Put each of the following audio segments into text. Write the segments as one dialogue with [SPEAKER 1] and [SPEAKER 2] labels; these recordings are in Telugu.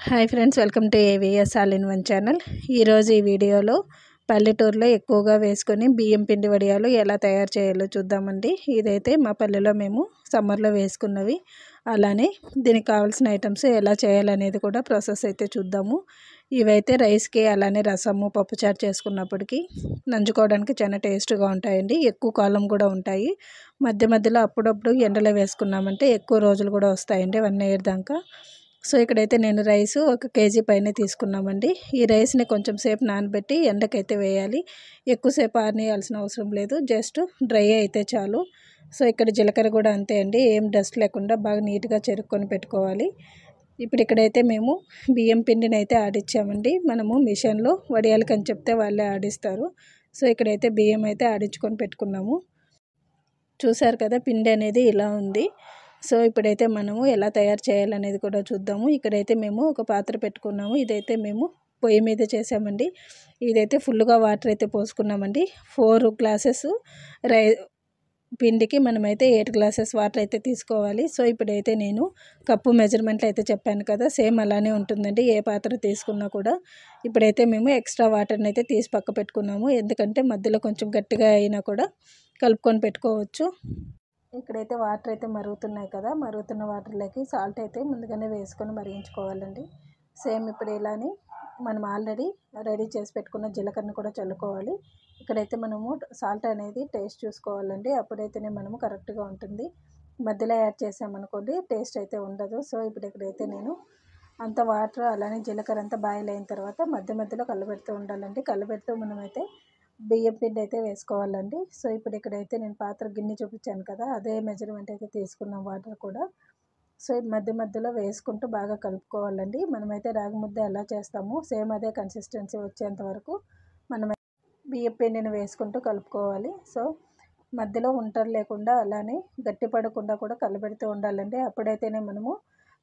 [SPEAKER 1] Hi friends, welcome to AVS all in one channel. ఈరోజు ఈ వీడియోలో పల్లెటూరులో ఎక్కువగా వేసుకొని బియ్యం పిండి వడియాలు ఎలా తయారు చేయాలో చూద్దామండి. ఇదైతే మా పల్లెలో మేము సమ్మర్లో వేసుకున్నవి. అలానే దీనికి కావాల్సిన ఐటమ్స్ ఎలా చేయాలనేది కూడా ప్రాసెస్ అయితే చూద్దాము. ఇవైతే రైస్కి అలానే రసము పప్పుచారు చేసుకున్నప్పటికీ నంచుకోవడానికి చాలా టేస్ట్గా ఉంటాయండి. ఎక్కువ కాలం కూడా ఉంటాయి. మధ్య మధ్యలో అప్పుడప్పుడు ఎండలో వేసుకున్నామంటే ఎక్కువ రోజులు కూడా వస్తాయండి, 1 ఇయర్ దాకా. సో ఇక్కడైతే నేను రైస్ 1 కేజీ పైన తీసుకున్నామండి. ఈ రైస్ని కొంచెం సేపు నానబెట్టి ఎండకైతే వేయాలి. ఎక్కువసేపు ఆరనియాల్సిన అవసరం లేదు, జస్ట్ డ్రై అయితే చాలు. సో ఇక్కడ జీలకర్ర కూడా అంతే అండి, ఏం డస్ట్ లేకుండా బాగా నీట్గా చెరుక్కొని పెట్టుకోవాలి. ఇప్పుడు ఇక్కడైతే మేము బియ్యం పిండిని అయితే ఆడిచ్చామండి. మనము మిషన్లో వడియాలకని చెప్తే వాళ్ళే ఆడిస్తారు. సో ఇక్కడైతే బియ్యం అయితే ఆడించుకొని పెట్టుకున్నాము. చూసారు కదా, పిండి అనేది ఇలా ఉంది. సో ఇప్పుడైతే మనము ఎలా తయారు చేయాలనేది కూడా చూద్దాము. ఇక్కడైతే మేము ఒక పాత్ర పెట్టుకున్నాము. ఇదైతే మేము పొయ్యి మీద చేసామండి. ఇదైతే ఫుల్గా వాటర్ అయితే పోసుకున్నామండి. 4 గ్లాసెస్ పిండికి మనమైతే 8 గ్లాసెస్ వాటర్ అయితే తీసుకోవాలి. సో ఇప్పుడైతే నేను కప్పు మెజర్మెంట్లు అయితే చెప్పాను కదా, సేమ్ అలానే ఉంటుందండి ఏ పాత్ర తీసుకున్నా కూడా. ఇప్పుడైతే మేము ఎక్స్ట్రా వాటర్ని అయితే తీసి పక్క పెట్టుకున్నాము, ఎందుకంటే మధ్యలో కొంచెం గట్టిగా అయినా కూడా కలుపుకొని పెట్టుకోవచ్చు. ఇక్కడైతే వాటర్ అయితే మరుగుతున్నాయి కదా, మరుగుతున్న వాటర్లోకి సాల్ట్ అయితే ముందుగానే వేసుకొని మరిగించుకోవాలండి. సేమ్ ఇప్పుడు ఇలానే మనం ఆల్రెడీ రెడీ చేసి పెట్టుకున్న జీలకర్రని కూడా చల్లుకోవాలి. ఇక్కడైతే మనము సాల్ట్ అనేది టేస్ట్ చూసుకోవాలండి, అప్పుడైతేనే మనము కరెక్ట్గా ఉంటుంది. మధ్యలో యాడ్ చేసామనుకోండి టేస్ట్ అయితే ఉండదు. సో ఇప్పుడు ఇక్కడైతే నేను అంత వాటర్ అలానే జీలకర్ర అంతా బాయిల్ అయిన తర్వాత మధ్య మధ్యలో కలబెడుతూ ఉండాలండి. కలబెడుతూ మనమైతే బియ్యం పిండి అయితే వేసుకోవాలండి. సో ఇప్పుడు ఇక్కడైతే నేను పాత్ర గిన్నె చూపించాను కదా, అదే మెజర్మెంట్ అయితే తీసుకున్నాం వాటర్ కూడా. సో మధ్య మధ్యలో వేసుకుంటూ బాగా కలుపుకోవాలండి. మనమైతే రాగి ముద్ద ఎలా చేస్తామో సేమ్ అదే కన్సిస్టెన్సీ వచ్చేంత వరకు మనం బియ్యం పిండిని వేసుకుంటూ కలుపుకోవాలి. సో మధ్యలో ఉంటలు లేకుండా అలానే గట్టి పడకుండా కూడా కలబెడుతూ ఉండాలండి. అప్పుడైతేనే మనము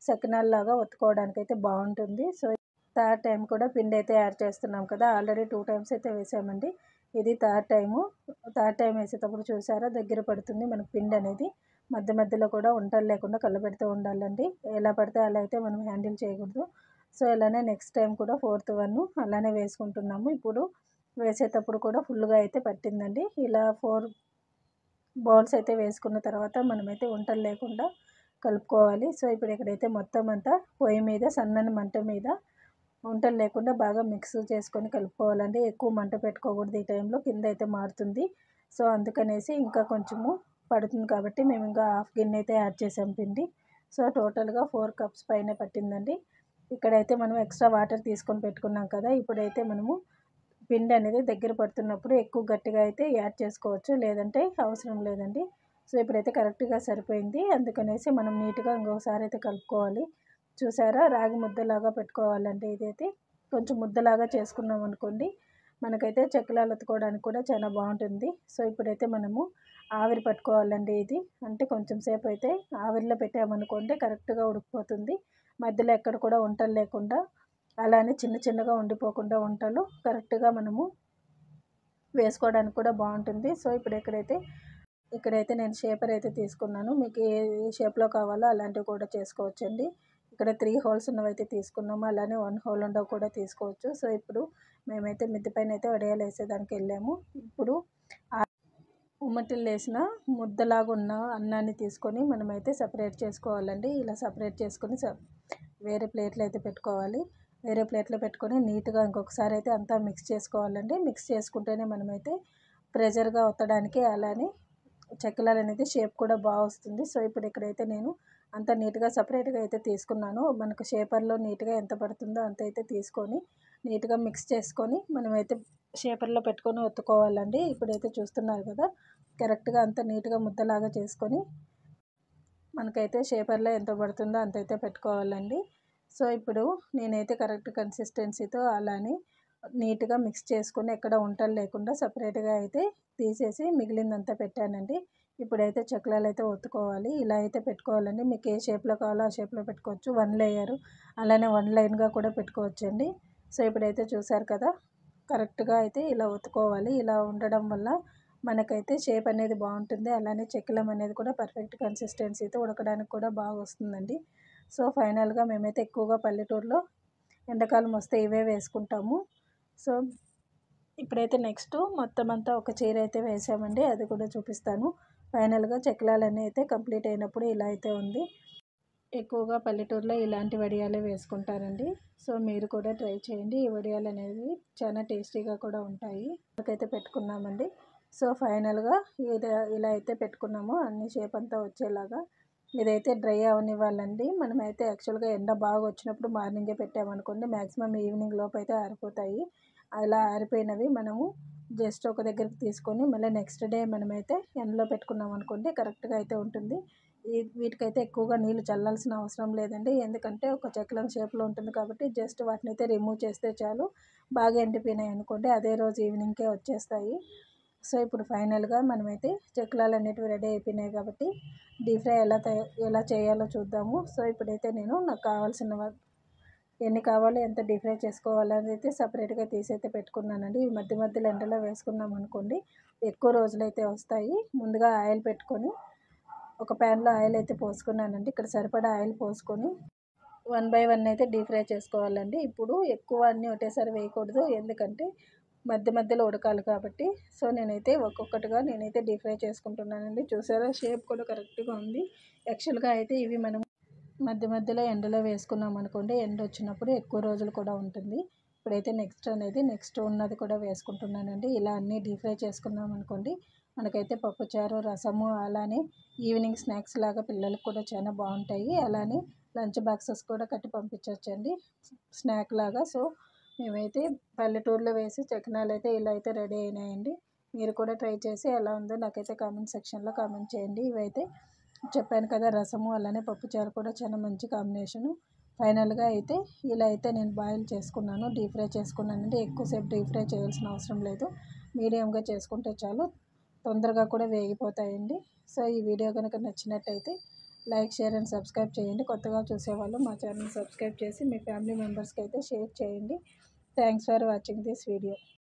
[SPEAKER 1] సకినాల్లాగా ఒత్తుకోవడానికి అయితే బాగుంటుంది. సో థర్డ్ టైం కూడా పిండి అయితే యాడ్ చేస్తున్నాం కదా, ఆల్రెడీ 2 టైమ్స్ అయితే వేసామండి. ఇది థర్డ్ టైం వేసేటప్పుడు చూసారా దగ్గర పడుతుంది మనకు పిండి అనేది. మధ్య మధ్యలో కూడా ఉంటలు లేకుండా కలబెడుతూ ఉండాలండి. ఎలా పడితే అలా అయితే మనం హ్యాండిల్ చేయకూడదు. సో ఇలానే నెక్స్ట్ టైం కూడా 4th వన్ అలానే వేసుకుంటున్నాము. ఇప్పుడు వేసేటప్పుడు కూడా ఫుల్గా అయితే పట్టిందండి. ఇలా 4 బౌల్స్ అయితే వేసుకున్న తర్వాత మనమైతే ఉంటలు లేకుండా కలుపుకోవాలి. సో ఇప్పుడు ఇక్కడైతే మొత్తం అంతా పొయ్యి మీద సన్నని మంట మీద ఉంటలు లేకుండా బాగా మిక్స్ చేసుకొని కలుపుకోవాలండి. ఎక్కువ మంట పెట్టుకోకూడదు ఈ టైంలో, కింద అయితే మారుతుంది. సో అందుకనేసి ఇంకా కొంచెము పడుతుంది కాబట్టి మేము ఇంకా హాఫ్ గిన్నె అయితే యాడ్ చేసాం పిండి. సో టోటల్గా 4 కప్స్ పైన పట్టిందండి. ఇక్కడైతే మనం ఎక్స్ట్రా వాటర్ తీసుకొని పెట్టుకున్నాం కదా, ఇప్పుడైతే మనము పిండి అనేది దగ్గర పడుతున్నప్పుడు ఎక్కువ గట్టిగా అయితే యాడ్ చేసుకోవచ్చు, లేదంటే అవసరం లేదండి. సో ఇప్పుడైతే కరెక్ట్గా సరిపోయింది, అందుకనేసి మనం నీట్గా ఇంకొకసారి అయితే కలుపుకోవాలి. చూసారా, రాగి ముద్దలాగా పెట్టుకోవాలండి. ఇదైతే కొంచెం ముద్దలాగా చేసుకున్నాం అనుకోండి, మనకైతే చెక్కలాలు ఒత్తుకోవడానికి కూడా చాలా బాగుంటుంది. సో ఇప్పుడైతే మనము ఆవిరి పట్టుకోవాలండి. ఇది అంటే కొంచెం సేపు అయితే ఆవిరిలో పెట్టామనుకోండి కరెక్ట్గా ఉడికిపోతుంది. మధ్యలో ఎక్కడ కూడా వంటలు లేకుండా అలానే చిన్న చిన్నగా ఉండిపోకుండా వంటలు కరెక్ట్గా మనము వేసుకోవడానికి కూడా బాగుంటుంది. సో ఇప్పుడు ఇక్కడైతే నేను షేపర్ అయితే తీసుకున్నాను. మీకు ఏ షేప్లో కావాలో అలాంటివి కూడా చేసుకోవచ్చండి. ఇక్కడ 3 హోల్స్ ఉన్నవైతే తీసుకున్నాము, అలానే 1 హోల్ ఉండవు కూడా తీసుకోవచ్చు. సో ఇప్పుడు మేమైతే మిద్దె పైన అయితే వడియాలు వేసేదానికి వెళ్ళాము. ఇప్పుడు ఉమ్మటిలు వేసిన ముద్దలాగా ఉన్న అన్నాన్ని తీసుకొని మనమైతే సపరేట్ చేసుకోవాలండి. ఇలా సపరేట్ చేసుకొని వేరే ప్లేట్లో అయితే పెట్టుకోవాలి. వేరే ప్లేట్లో పెట్టుకొని నీట్గా ఇంకొకసారి అయితే అంతా మిక్స్ చేసుకోవాలండి. మిక్స్ చేసుకుంటేనే మనమైతే ప్రెజర్గా ఒత్తడానికి అలానే చెక్కలాలు అనేది షేప్ కూడా బాగా వస్తుంది. సో ఇప్పుడు ఇక్కడైతే నేను అంత నీట్గా సపరేట్గా అయితే తీసుకున్నాను. మనకు షేపర్లో నీట్గా ఎంత పడుతుందో అంత అయితే తీసుకొని నీట్గా మిక్స్ చేసుకొని మనమైతే షేపర్లో పెట్టుకొని ఒత్తుకోవాలండి. ఇప్పుడైతే చూస్తున్నారు కదా, కరెక్ట్గా అంత నీట్గా ముద్దలాగా చేసుకొని మనకైతే షేపర్లో ఎంత పడుతుందో అంతైతే పెట్టుకోవాలండి. సో ఇప్పుడు నేనైతే కరెక్ట్ కన్సిస్టెన్సీతో అలానే నీట్గా మిక్స్ చేసుకొని ఎక్కడ వంటలు లేకుండా సపరేట్గా అయితే తీసేసి మిగిలిందంతా పెట్టానండి. ఇప్పుడైతే చెక్కలాలు అయితే ఒత్తుకోవాలి. ఇలా అయితే పెట్టుకోవాలండి. మీకు ఏ షేప్లో కావాలో ఆ షేప్లో పెట్టుకోవచ్చు. 1 లేయర్ అలానే 1 లైన్గా కూడా పెట్టుకోవచ్చండి. సో ఇప్పుడైతే చూసారు కదా, కరెక్ట్గా అయితే ఇలా ఒత్తుకోవాలి. ఇలా ఉండడం వల్ల మనకైతే షేప్ అనేది బాగుంటుంది. అలానే చెక్కలం అనేది కూడా పర్ఫెక్ట్ కన్సిస్టెన్సీతో ఉడకడానికి కూడా బాగా వస్తుందండి. సో ఫైనల్గా మేమైతే ఎక్కువగా పల్లెటూరులో ఎండాకాలం వస్తే ఇవే వేసుకుంటాము. సో ఇప్పుడైతే నెక్స్ట్ మొత్తం అంతా ఒక చీర అయితే వేసామండి, అది కూడా చూపిస్తాను. ఫైనల్గా చెక్కిలాలన్నీ అయితే కంప్లీట్ అయినప్పుడు ఇలా అయితే ఉంది. ఎక్కువగా పల్లెటూరులో ఇలాంటి వడియాలే వేసుకుంటారండి. సో మీరు కూడా ట్రై చేయండి. ఈ వడియాలు అనేవి చాలా టేస్టీగా కూడా ఉంటాయి. అయితే పెట్టుకున్నామండి. సో ఫైనల్గా ఇలా అయితే పెట్టుకున్నాము, అన్ని షేప్ అంతా వచ్చేలాగా. ఇదైతే డ్రై అవనివ్వాలండి. మనమైతే యాక్చువల్గా ఎండ బాగా వచ్చినప్పుడు మార్నింగే పెట్టామనుకోండి, మ్యాక్సిమం ఈవినింగ్ లోపు అయితే ఆరిపోతాయి. అలా ఆరిపోయినవి మనము జస్ట్ ఒక దగ్గరికి తీసుకొని మళ్ళీ నెక్స్ట్ డే మనమైతే ఎండలో పెట్టుకున్నాం అనుకోండి, కరెక్ట్గా అయితే ఉంటుంది. వీటికైతే ఎక్కువగా నీళ్ళు చల్లాల్సిన అవసరం లేదండి, ఎందుకంటే ఒక చక్రం షేప్లో ఉంటుంది కాబట్టి జస్ట్ వాటిని అయితే రిమూవ్ చేస్తే చాలు. బాగా ఎండిపోయినాయి అనుకోండి, అదే రోజు ఈవినింగ్కే వచ్చేస్తాయి. సో ఇప్పుడు ఫైనల్గా మనమైతే చెక్లాలు అనేటివి రెడీ అయిపోయినాయి కాబట్టి డీప్ ఫ్రై ఎలా చేయాలో చూద్దాము. సో ఇప్పుడైతే నేను నాకు కావాల్సిన ఎన్ని కావాలో ఎంత డీప్ ఫ్రై చేసుకోవాలని అయితే సపరేట్గా తీసి పెట్టుకున్నానండి. ఈ మధ్య మధ్యలో ఎండలో వేసుకున్నాం అనుకోండి, ఎక్కువ రోజులైతే వస్తాయి. ముందుగా ఆయిల్ పెట్టుకొని ఒక ప్యాన్లో ఆయిల్ అయితే పోసుకున్నానండి. ఇక్కడ సరిపడా ఆయిల్ పోసుకొని 1 బై 1 అయితే డీప్ ఫ్రై చేసుకోవాలండి. ఇప్పుడు ఎక్కువ అన్నీ ఒకటేసారి వేయకూడదు, ఎందుకంటే మధ్య మధ్యలో ఉడకాలి కాబట్టి. సో నేనైతే ఒక్కొక్కటిగా డీప్ ఫ్రై చేసుకుంటున్నానండి. చూసారా, షేప్ కూడా కరెక్ట్గా ఉంది. యాక్చువల్గా అయితే ఇవి మనం మధ్య మధ్యలో ఎండలో వేసుకున్నాం అనుకోండి, ఎండ వచ్చినప్పుడు ఎక్కువ రోజులు కూడా ఉంటుంది. ఇప్పుడైతే నెక్స్ట్ ఉన్నది కూడా వేసుకుంటున్నానండి. ఇలా అన్నీ డీప్ ఫ్రై చేసుకున్నాం అనుకోండి, మనకైతే పప్పుచారు, రసము, అలానే ఈవినింగ్ స్నాక్స్ లాగా పిల్లలకు కూడా చాలా బాగుంటాయి. అలానే లంచ్ బాక్సెస్ కూడా కట్టి పంపించవచ్చండి స్నాక్ లాగా. సో మేమైతే పల్లెటూరులో వేసి చకినాలు అయితే ఇలా అయితే రెడీ అయినాయండి. మీరు కూడా ట్రై చేసి ఎలా ఉందో నాకైతే కామెంట్ సెక్షన్లో కామెంట్ చేయండి. ఇవైతే చెప్పాను కదా, రసము అలానే పప్పుచారు కూడా చాలా మంచి కాంబినేషను. ఫైనల్గా అయితే ఇలా అయితే నేను బాయిల్ చేసుకున్నాను, డీప్ ఫ్రై చేసుకున్నానండి. ఎక్కువసేపు డీప్ ఫ్రై చేయాల్సిన అవసరం లేదు, మీడియంగా చేసుకుంటే చాలు, తొందరగా కూడా వేగిపోతాయండి. సో ఈ వీడియో కనుక నచ్చినట్టయితే లైక్, షేర్ అండ్ సబ్స్క్రైబ్ చేయండి. కొత్తగా చూసేవాళ్ళు మా ఛానల్ సబ్స్క్రైబ్ చేసి మీ ఫ్యామిలీ మెంబర్స్కి అయితే షేర్ చేయండి. Thanks for watching this video.